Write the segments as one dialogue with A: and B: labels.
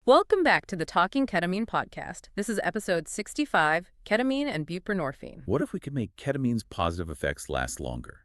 A: Welcome back to the Talking Ketamine podcast. This is episode 65, Ketamine and Buprenorphine.
B: What if we could make ketamine's positive effects last longer?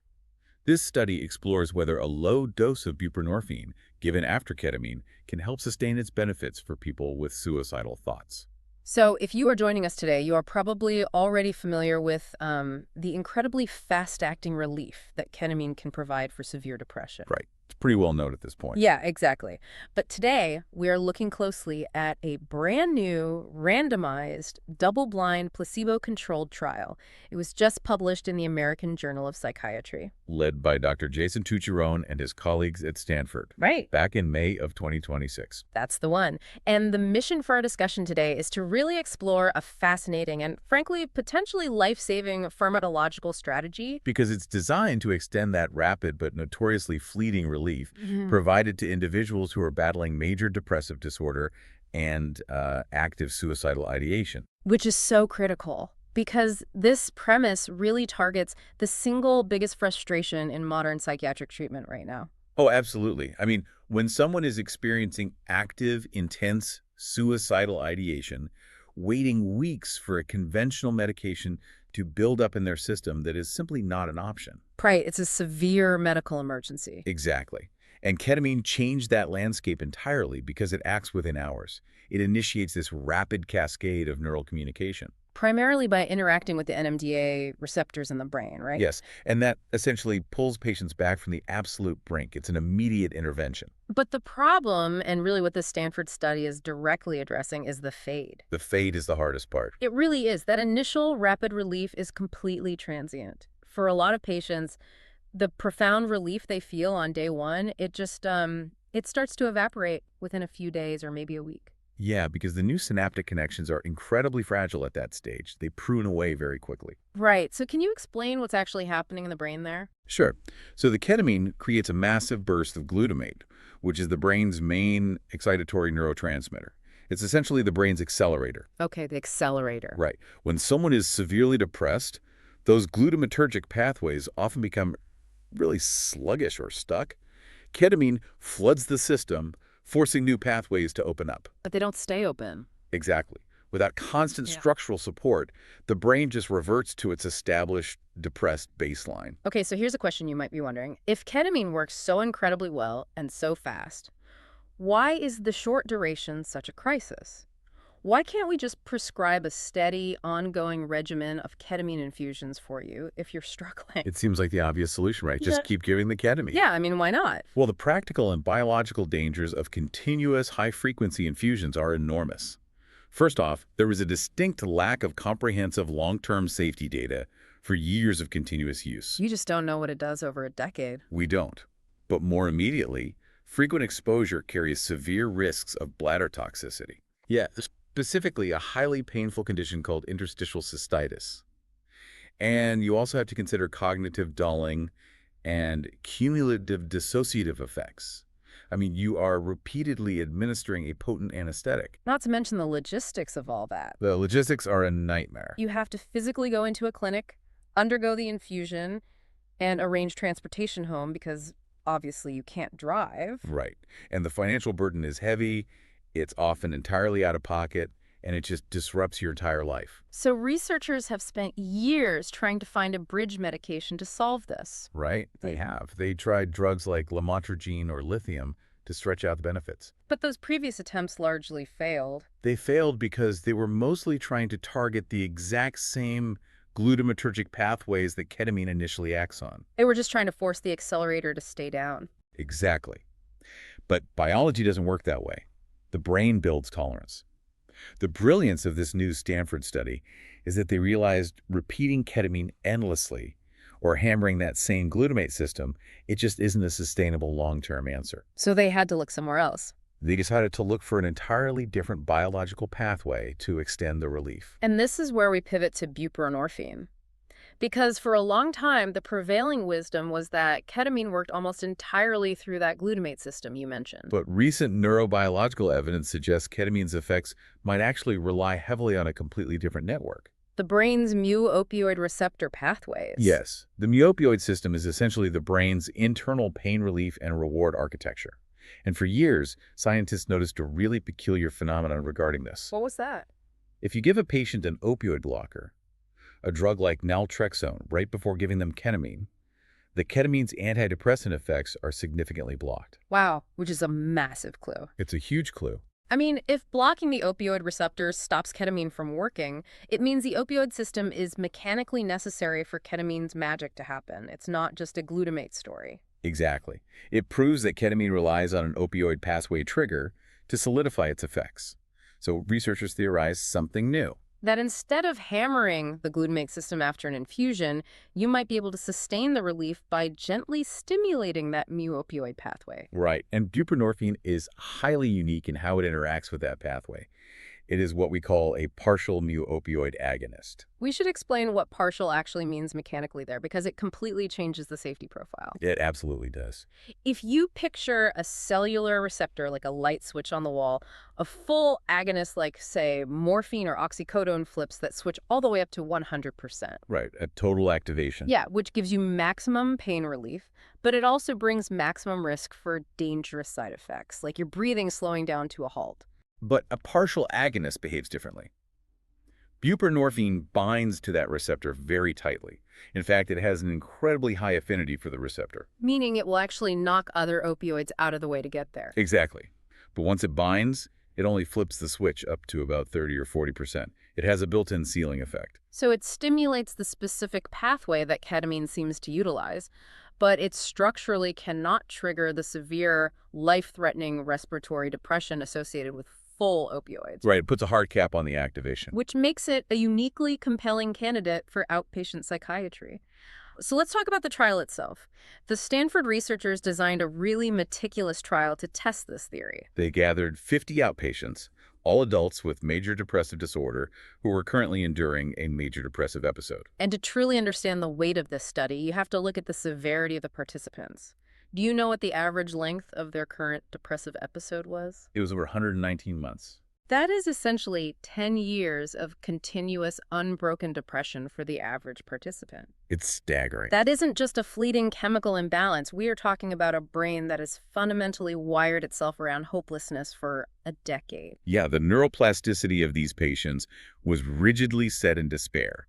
B: This study explores whether a low dose of buprenorphine given after ketamine can help sustain its benefits for people with suicidal thoughts.
A: So if you are joining us today, you are probably already familiar with the incredibly fast-acting relief that ketamine can provide for severe depression.
B: Right. It's pretty well known at this point.
A: Yeah, exactly. But today, we are looking closely at a brand new, randomized, double-blind, placebo-controlled trial. It was just published in the American Journal of Psychiatry.
B: Led by Dr. Jason Tucciarone and his colleagues at Stanford.
A: Right.
B: Back in May of 2026.
A: That's the one. And the mission for our discussion today is to really explore a fascinating and, frankly, potentially life-saving pharmacological strategy.
B: Because it's designed to extend that rapid but notoriously fleeting relief provided to individuals who are battling major depressive disorder and active suicidal ideation.
A: Which is so critical, because this premise really targets the single biggest frustration in modern psychiatric treatment right now.
B: Oh, absolutely. I mean, when someone is experiencing active, intense suicidal ideation, waiting weeks for a conventional medication to build up in their system that is simply not an option.
A: Right, it's a severe medical emergency.
B: Exactly. And ketamine changed that landscape entirely because it acts within hours. It initiates this rapid cascade of neural communication.
A: Primarily by interacting with the NMDA receptors in the brain, right?
B: Yes, and that essentially pulls patients back from the absolute brink. It's an immediate intervention.
A: But the problem, and really what the Stanford study is directly addressing, is the fade.
B: The fade is the hardest part.
A: It really is. That initial rapid relief is completely transient. For a lot of patients, the profound relief they feel on day one, it starts to evaporate within a few days or maybe a week.
B: Yeah, because the new synaptic connections are incredibly fragile at that stage. They prune away very quickly.
A: Right. So can you explain what's actually happening in the brain there?
B: Sure. So the ketamine creates a massive burst of glutamate, which is the brain's main excitatory neurotransmitter. It's essentially the brain's accelerator.
A: Okay, the accelerator.
B: Right. When someone is severely depressed, those glutamatergic pathways often become really sluggish or stuck. Ketamine floods the system, forcing new pathways to open up.
A: But they don't stay open.
B: Exactly. Without constant structural support, the brain just reverts to its established depressed baseline.
A: Okay, so here's a question you might be wondering. If ketamine works so incredibly well and so fast, why is the short duration such a crisis? Why can't we just prescribe a steady, ongoing regimen of ketamine infusions for you if you're struggling?
B: It seems like the obvious solution, right? Just keep giving the ketamine.
A: Yeah, I mean, why not?
B: Well, the practical and biological dangers of continuous high-frequency infusions are enormous. First off, there was a distinct lack of comprehensive long-term safety data for years of continuous use.
A: You just don't know what it does over a decade.
B: We don't. But more immediately, frequent exposure carries severe risks of bladder toxicity. Yeah, specifically a highly painful condition called interstitial cystitis. And you also have to consider cognitive dulling and cumulative dissociative effects. I mean, you are repeatedly administering a potent anesthetic.
A: Not to mention the logistics of all that.
B: The logistics are a nightmare.
A: You have to physically go into a clinic, undergo the infusion, and arrange transportation home because obviously you can't drive.
B: Right. And the financial burden is heavy. It's often entirely out of pocket, and it just disrupts your entire life.
A: So researchers have spent years trying to find a bridge medication to solve this.
B: Right? They have. They tried drugs like lamotrigine or lithium to stretch out the benefits.
A: But those previous attempts largely failed.
B: They failed because they were mostly trying to target the exact same glutamatergic pathways that ketamine initially acts on.
A: They were just trying to force the accelerator to stay down.
B: Exactly. But biology doesn't work that way. The brain builds tolerance. The brilliance of this new Stanford study is that they realized repeating ketamine endlessly or hammering that same glutamate system, it just isn't a sustainable long-term answer.
A: So they had to look somewhere else.
B: They decided to look for an entirely different biological pathway to extend the relief.
A: And this is where we pivot to buprenorphine. Because for a long time, the prevailing wisdom was that ketamine worked almost entirely through that glutamate system you mentioned.
B: But recent neurobiological evidence suggests ketamine's effects might actually rely heavily on a completely different network.
A: The brain's mu-opioid receptor pathways.
B: Yes. The mu-opioid system is essentially the brain's internal pain relief and reward architecture. And for years, scientists noticed a really peculiar phenomenon regarding this.
A: What was that?
B: If you give a patient an opioid blocker, a drug like naltrexone, right before giving them ketamine, the ketamine's antidepressant effects are significantly blocked.
A: Wow, which is a massive clue.
B: It's a huge clue.
A: I mean, if blocking the opioid receptors stops ketamine from working, it means the opioid system is mechanically necessary for ketamine's magic to happen. It's not just a glutamate story.
B: Exactly. It proves that ketamine relies on an opioid pathway trigger to solidify its effects. So researchers theorize something new.
A: That instead of hammering the glutamate system after an infusion, you might be able to sustain the relief by gently stimulating that mu-opioid pathway.
B: Right. And buprenorphine is highly unique in how it interacts with that pathway. It is what we call a partial mu-opioid agonist.
A: We should explain what partial actually means mechanically there, because it completely changes the safety profile.
B: It absolutely does.
A: If you picture a cellular receptor like a light switch on the wall, a full agonist like, say, morphine or oxycodone flips that switch all the way up to 100%.
B: Right. A total activation.
A: Yeah, which gives you maximum pain relief, but it also brings maximum risk for dangerous side effects, like your breathing slowing down to a halt.
B: But a partial agonist behaves differently. Buprenorphine binds to that receptor very tightly. In fact, it has an incredibly high affinity for the receptor.
A: Meaning it will actually knock other opioids out of the way to get there.
B: Exactly. But once it binds, it only flips the switch up to about 30 or 40%. It has a built-in ceiling effect.
A: So it stimulates the specific pathway that ketamine seems to utilize, but it structurally cannot trigger the severe, life-threatening respiratory depression associated with full opioids.
B: Right, it puts a hard cap on the activation.
A: Which makes it a uniquely compelling candidate for outpatient psychiatry. So let's talk about the trial itself. The Stanford researchers designed a really meticulous trial to test this theory.
B: They gathered 50 outpatients, all adults with major depressive disorder who were currently enduring a major depressive episode.
A: And to truly understand the weight of this study, you have to look at the severity of the participants. Do you know what the average length of their current depressive episode was?
B: It was over 119 months.
A: That is essentially 10 years of continuous, unbroken depression for the average participant.
B: It's staggering.
A: That isn't just a fleeting chemical imbalance. We are talking about a brain that has fundamentally wired itself around hopelessness for a decade.
B: Yeah, the neuroplasticity of these patients was rigidly set in despair.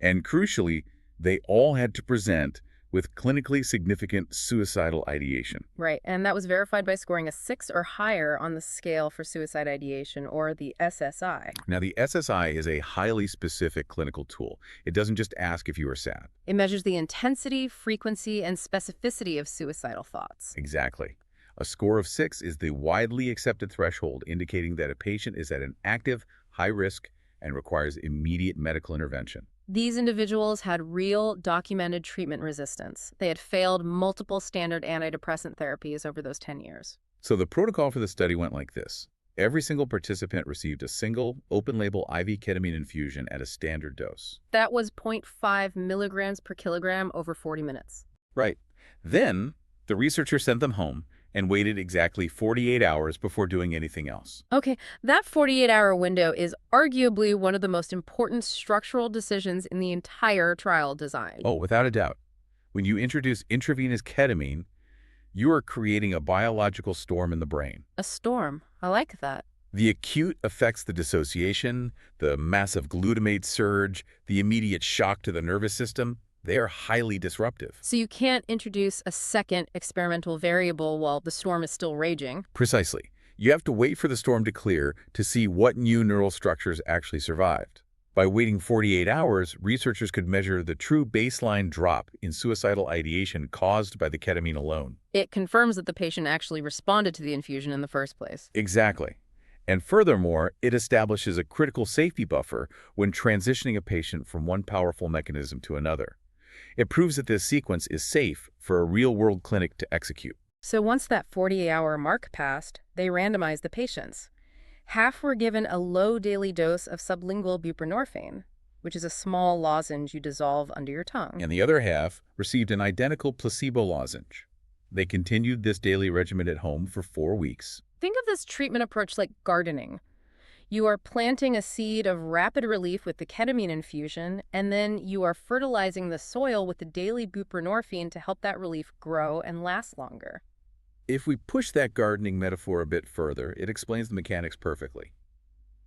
B: And crucially, they all had to present with clinically significant suicidal ideation.
A: Right, and that was verified by scoring a 6 or higher on the scale for suicide ideation, or the SSI.
B: Now, the SSI is a highly specific clinical tool. It doesn't just ask if you are sad.
A: It measures the intensity, frequency, and specificity of suicidal thoughts.
B: Exactly. A score of 6 is the widely accepted threshold indicating that a patient is at an active, high risk and requires immediate medical intervention.
A: These individuals had real documented treatment resistance. They had failed multiple standard antidepressant therapies over those 10 years.
B: So the protocol for the study went like this. Every single participant received a single open-label IV ketamine infusion at a standard dose.
A: That was 0.5 milligrams per kilogram over 40 minutes.
B: Right. Then the researcher sent them home and waited exactly 48 hours before doing anything else.
A: Okay, that 48-hour window is arguably one of the most important structural decisions in the entire trial design.
B: Oh, without a doubt. When you introduce intravenous ketamine, you are creating a biological storm in the brain.
A: A storm. I like that.
B: The acute affects the dissociation, the massive glutamate surge, the immediate shock to the nervous system. They are highly disruptive.
A: So you can't introduce a second experimental variable while the storm is still raging.
B: Precisely. You have to wait for the storm to clear to see what new neural structures actually survived. By waiting 48 hours, researchers could measure the true baseline drop in suicidal ideation caused by the ketamine alone.
A: It confirms that the patient actually responded to the infusion in the first place.
B: Exactly. And furthermore, it establishes a critical safety buffer when transitioning a patient from one powerful mechanism to another. It proves that this sequence is safe for a real-world clinic to execute.
A: So once that 48-hour mark passed, they randomized the patients. Half were given a low daily dose of sublingual buprenorphine, which is a small lozenge you dissolve under your tongue.
B: And the other half received an identical placebo lozenge. They continued this daily regimen at home for 4 weeks.
A: Think of this treatment approach like gardening. You are planting a seed of rapid relief with the ketamine infusion, and then you are fertilizing the soil with the daily buprenorphine to help that relief grow and last longer.
B: If we push that gardening metaphor a bit further, it explains the mechanics perfectly.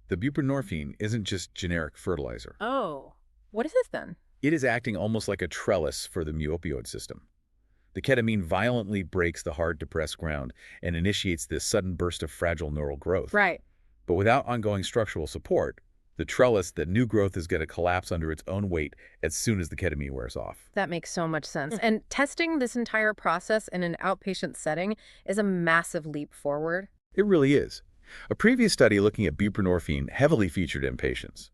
B: The buprenorphine isn't just generic fertilizer.
A: Oh, what is this then?
B: It is acting almost like a trellis for the mu-opioid system. The ketamine violently breaks the hard, depressed ground and initiates this sudden burst of fragile neural growth.
A: Right.
B: But without ongoing structural support, the trellis, that new growth, is going to collapse under its own weight as soon as the ketamine wears off.
A: That makes so much sense. And testing this entire process in an outpatient setting is a massive leap forward.
B: It really is. A previous study looking at buprenorphine heavily featured inpatients,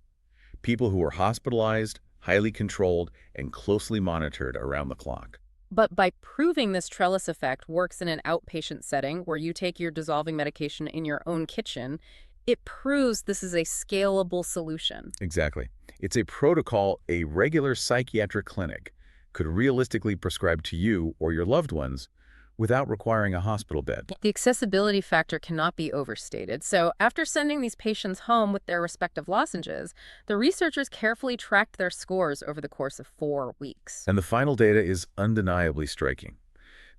B: people who were hospitalized, highly controlled, and closely monitored around the clock.
A: But by proving this trellis effect works in an outpatient setting where you take your dissolving medication in your own kitchen, it proves this is a scalable solution.
B: Exactly. It's a protocol a regular psychiatric clinic could realistically prescribe to you or your loved ones without requiring a hospital bed.
A: The accessibility factor cannot be overstated. So after sending these patients home with their respective lozenges, the researchers carefully tracked their scores over the course of 4 weeks.
B: And the final data is undeniably striking.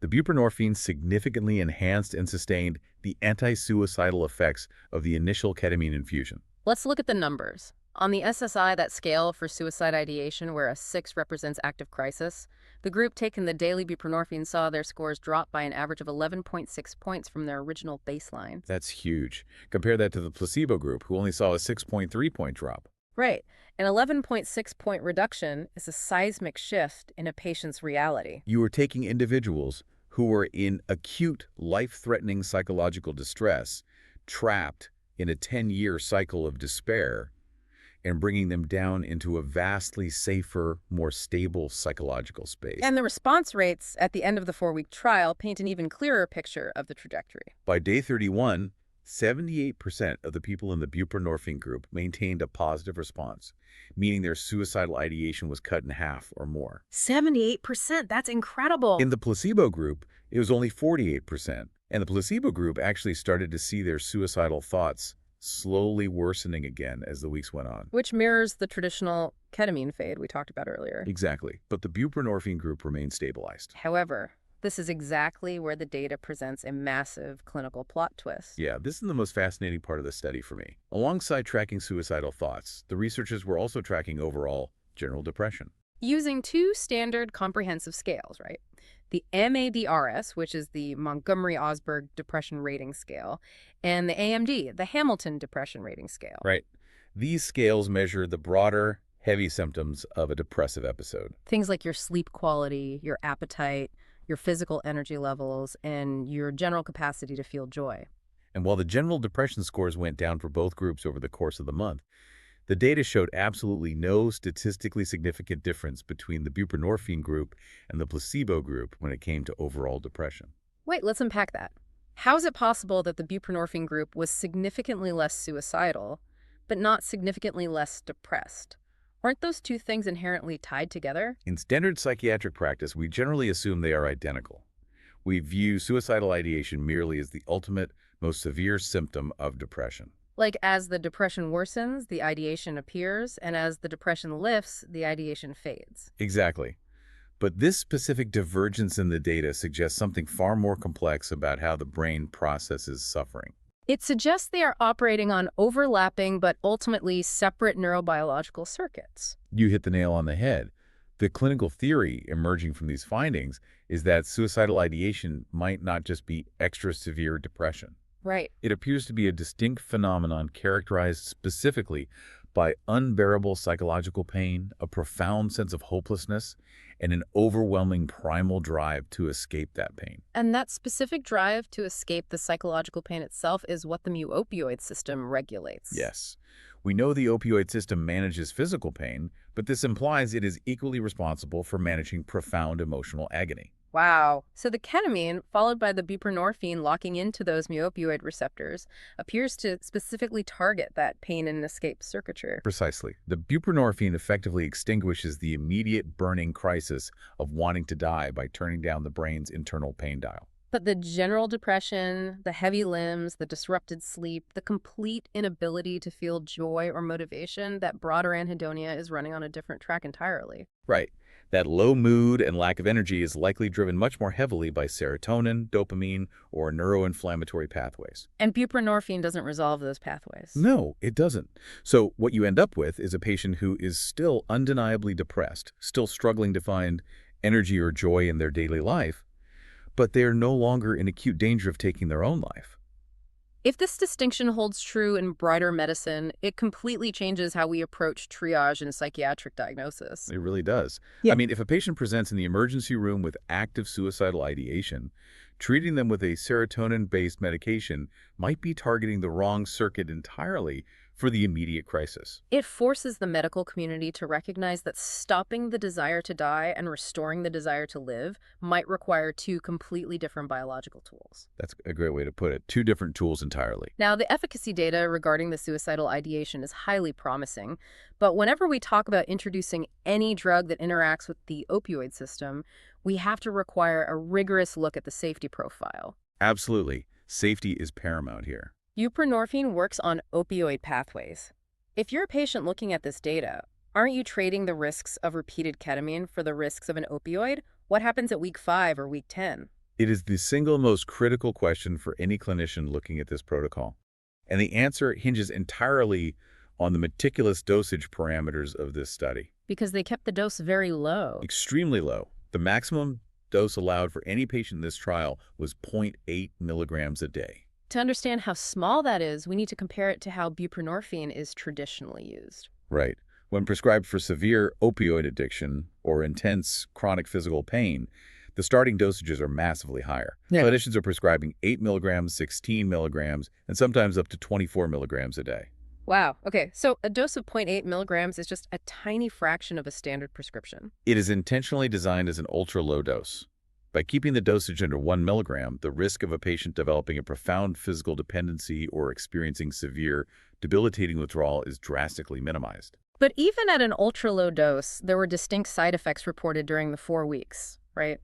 B: The buprenorphine significantly enhanced and sustained the anti-suicidal effects of the initial ketamine infusion.
A: Let's look at the numbers. On the SSI, that scale for suicide ideation, where a 6 represents active crisis, the group taking the daily buprenorphine saw their scores drop by an average of 11.6 points from their original baseline.
B: That's huge. Compare that to the placebo group, who only saw a 6.3-point drop.
A: Right. An 11.6-point reduction is a seismic shift in a patient's reality.
B: You are taking individuals who were in acute, life-threatening psychological distress, trapped in a 10-year cycle of despair, and bringing them down into a vastly safer, more stable psychological space.
A: And the response rates at the end of the 4-week trial paint an even clearer picture of the trajectory.
B: By day 31, 78% of the people in the buprenorphine group maintained a positive response, meaning their suicidal ideation was cut in half or more.
A: 78%, that's incredible.
B: In the placebo group, it was only 48%, and the placebo group actually started to see their suicidal thoughts slowly worsening again as the weeks went on.
A: Which mirrors the traditional ketamine fade we talked about earlier.
B: Exactly, but the buprenorphine group remained stabilized.
A: However, this is exactly where the data presents a massive clinical plot twist.
B: Yeah, this is the most fascinating part of the study for me. Alongside tracking suicidal thoughts, the researchers were also tracking overall general depression.
A: Using 2 standard comprehensive scales, right? The MADRS, which is the Montgomery-Åsberg Depression Rating Scale, and the AMD, the Hamilton Depression Rating Scale.
B: Right. These scales measure the broader, heavy symptoms of a depressive episode.
A: Things like your sleep quality, your appetite, your physical energy levels, and your general capacity to feel joy.
B: And while the general depression scores went down for both groups over the course of the month, the data showed absolutely no statistically significant difference between the buprenorphine group and the placebo group when it came to overall depression.
A: Wait, let's unpack that. How is it possible that the buprenorphine group was significantly less suicidal, but not significantly less depressed? Aren't those 2 things inherently tied together?
B: In standard psychiatric practice, we generally assume they are identical. We view suicidal ideation merely as the ultimate, most severe symptom of depression.
A: Like, as the depression worsens, the ideation appears, and as the depression lifts, the ideation fades.
B: Exactly. But this specific divergence in the data suggests something far more complex about how the brain processes suffering.
A: It suggests they are operating on overlapping but ultimately separate neurobiological circuits.
B: You hit the nail on the head. The clinical theory emerging from these findings is that suicidal ideation might not just be extra severe depression.
A: Right.
B: It appears to be a distinct phenomenon characterized specifically by unbearable psychological pain, a profound sense of hopelessness, and an overwhelming primal drive to escape that pain.
A: And that specific drive to escape the psychological pain itself is what the mu-opioid system regulates.
B: Yes. We know the opioid system manages physical pain, but this implies it is equally responsible for managing profound emotional agony.
A: Wow. So the ketamine, followed by the buprenorphine locking into those mu-opioid receptors, appears to specifically target that pain and escape circuitry.
B: Precisely. The buprenorphine effectively extinguishes the immediate burning crisis of wanting to die by turning down the brain's internal pain dial.
A: But the general depression, the heavy limbs, the disrupted sleep, the complete inability to feel joy or motivation, that broader anhedonia is running on a different track entirely.
B: Right. That low mood and lack of energy is likely driven much more heavily by serotonin, dopamine, or neuroinflammatory pathways.
A: And buprenorphine doesn't resolve those pathways.
B: No, it doesn't. So what you end up with is a patient who is still undeniably depressed, still struggling to find energy or joy in their daily life, but they are no longer in acute danger of taking their own life.
A: If this distinction holds true in brighter medicine, it completely changes how we approach triage and psychiatric diagnosis.
B: It really does.
A: Yeah.
B: I mean, if a patient presents in the emergency room with active suicidal ideation, treating them with a serotonin-based medication might be targeting the wrong circuit entirely for the immediate crisis.
A: It forces the medical community to recognize that stopping the desire to die and restoring the desire to live might require two completely different biological tools.
B: That's a great way to put it. Two different tools entirely.
A: Now, the efficacy data regarding the suicidal ideation is highly promising, but whenever we talk about introducing any drug that interacts with the opioid system, we have to require a rigorous look at the safety profile.
B: Absolutely. Safety is paramount here.
A: Buprenorphine works on opioid pathways. If you're a patient looking at this data, aren't you trading the risks of repeated ketamine for the risks of an opioid? What happens at week 5 or week 10?
B: It is the single most critical question for any clinician looking at this protocol. And the answer hinges entirely on the meticulous dosage parameters of this study.
A: Because they kept the dose very low.
B: Extremely low. The maximum dose allowed for any patient in this trial was zero point 0.8 milligrams a day.
A: To understand how small that is, we need to compare it to how buprenorphine is traditionally used.
B: Right. When prescribed for severe opioid addiction or intense chronic physical pain, the starting dosages are massively higher.
A: Yeah.
B: Clinicians are prescribing 8 milligrams, 16 milligrams, and sometimes up to 24 milligrams a day.
A: Wow. Okay, so a dose of 0.8 milligrams is just a tiny fraction of a standard prescription.
B: It is intentionally designed as an ultra-low dose. By keeping the dosage under 1 milligram, the risk of a patient developing a profound physical dependency or experiencing severe, debilitating withdrawal is drastically minimized.
A: But even at an ultra-low dose, there were distinct side effects reported during the 4 weeks, right?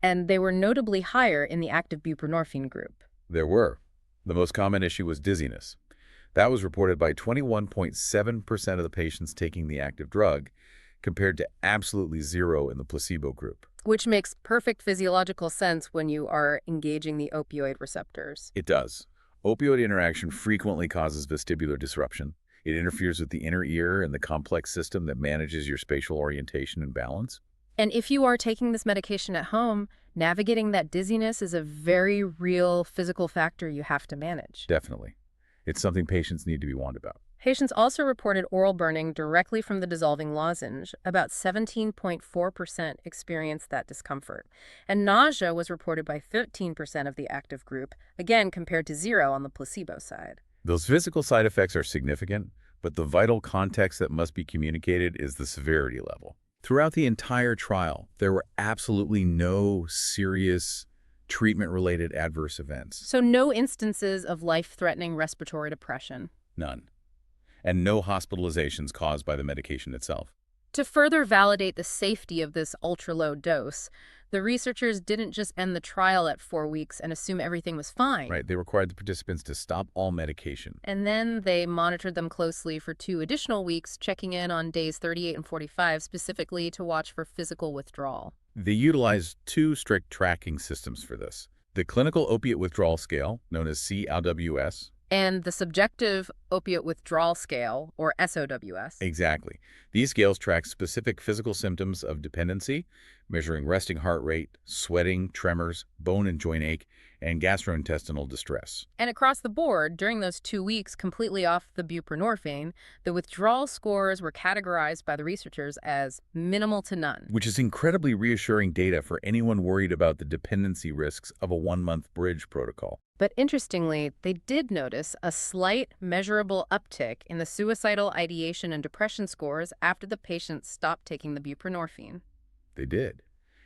A: And they were notably higher in the active buprenorphine group.
B: There were. The most common issue was dizziness. That was reported by 21.7% of the patients taking the active drug, compared to absolutely zero in the placebo group.
A: Which makes perfect physiological sense when you are engaging the opioid receptors.
B: It does. Opioid interaction frequently causes vestibular disruption. It interferes with the inner ear and the complex system that manages your spatial orientation and balance.
A: And if you are taking this medication at home, navigating that dizziness is a very real physical factor you have to manage.
B: Definitely. It's something patients need to be warned about.
A: Patients also reported oral burning directly from the dissolving lozenge. About 17.4% experienced that discomfort. And nausea was reported by 13% of the active group, again compared to zero on the placebo side.
B: Those physical side effects are significant, but the vital context that must be communicated is the severity level. Throughout the entire trial, there were absolutely no serious treatment-related adverse events.
A: So no instances of life-threatening respiratory depression.
B: None. And no hospitalizations caused by the medication itself.
A: To further validate the safety of this ultra-low dose, the researchers didn't just end the trial at 4 weeks and assume everything was fine.
B: Right, they required the participants to stop all medication.
A: And then they monitored them closely for 2 additional weeks, checking in on days 38 and 45 specifically to watch for physical withdrawal.
B: They utilized 2 strict tracking systems for this. The Clinical Opiate Withdrawal Scale, known as COWS.
A: And the Subjective Opiate Withdrawal Scale, or SOWS.
B: Exactly. These scales track specific physical symptoms of dependency, measuring resting heart rate, sweating, tremors, bone and joint ache, and gastrointestinal distress.
A: And across the board, during those 2 weeks completely off the buprenorphine, the withdrawal scores were categorized by the researchers as minimal to none.
B: Which is incredibly reassuring data for anyone worried about the dependency risks of a 1-month bridge protocol.
A: But interestingly, they did notice a slight, measurable uptick in the suicidal ideation and depression scores after the patients stopped taking the buprenorphine.
B: They did.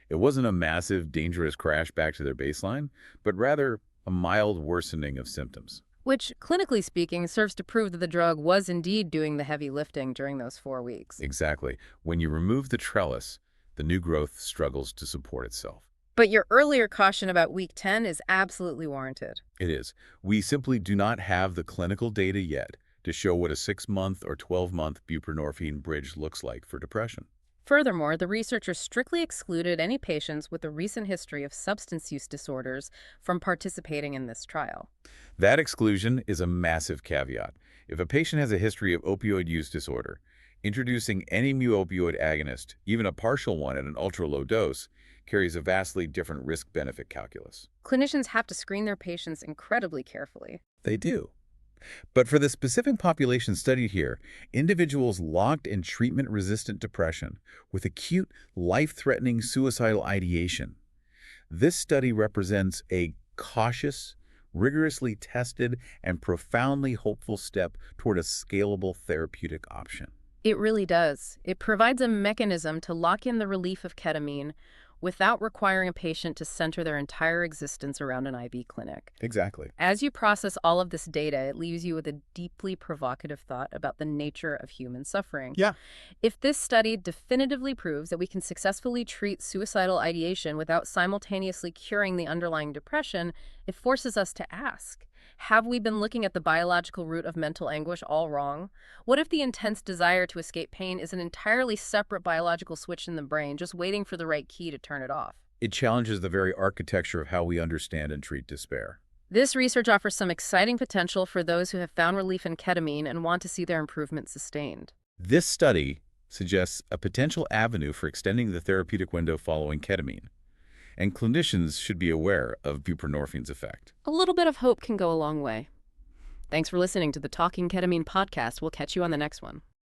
B: It wasn't a massive, dangerous crash back to their baseline, but rather a mild worsening of symptoms.
A: Which, clinically speaking, serves to prove that the drug was indeed doing the heavy lifting during those 4 weeks.
B: Exactly. When you remove the trellis, the new growth struggles to support itself.
A: But your earlier caution about week 10 is absolutely warranted.
B: It is. We simply do not have the clinical data yet to show what a 6-month or 12-month buprenorphine bridge looks like for depression.
A: Furthermore, the researchers strictly excluded any patients with a recent history of substance use disorders from participating in this trial.
B: That exclusion is a massive caveat. If a patient has a history of opioid use disorder, introducing any mu-opioid agonist, even a partial one at an ultra-low dose, carries a vastly different risk-benefit calculus.
A: Clinicians have to screen their patients incredibly carefully.
B: They do. But for the specific population studied here, individuals locked in treatment-resistant depression with acute, life-threatening suicidal ideation. This study represents a cautious, rigorously tested, and profoundly hopeful step toward a scalable therapeutic option.
A: It really does. It provides a mechanism to lock in the relief of ketamine without requiring a patient to center their entire existence around an IV clinic.
B: Exactly.
A: As you process all of this data, it leaves you with a deeply provocative thought about the nature of human suffering.
B: Yeah.
A: If this study definitively proves that we can successfully treat suicidal ideation without simultaneously curing the underlying depression, it forces us to ask, have we been looking at the biological root of mental anguish all wrong? What if the intense desire to escape pain is an entirely separate biological switch in the brain, just waiting for the right key to turn it off?
B: It challenges the very architecture of how we understand and treat despair.
A: This research offers some exciting potential for those who have found relief in ketamine and want to see their improvement sustained.
B: This study suggests a potential avenue for extending the therapeutic window following ketamine, and clinicians should be aware of buprenorphine's effect.
A: A little bit of hope can go a long way. Thanks for listening to the Talking Ketamine podcast. We'll catch you on the next one.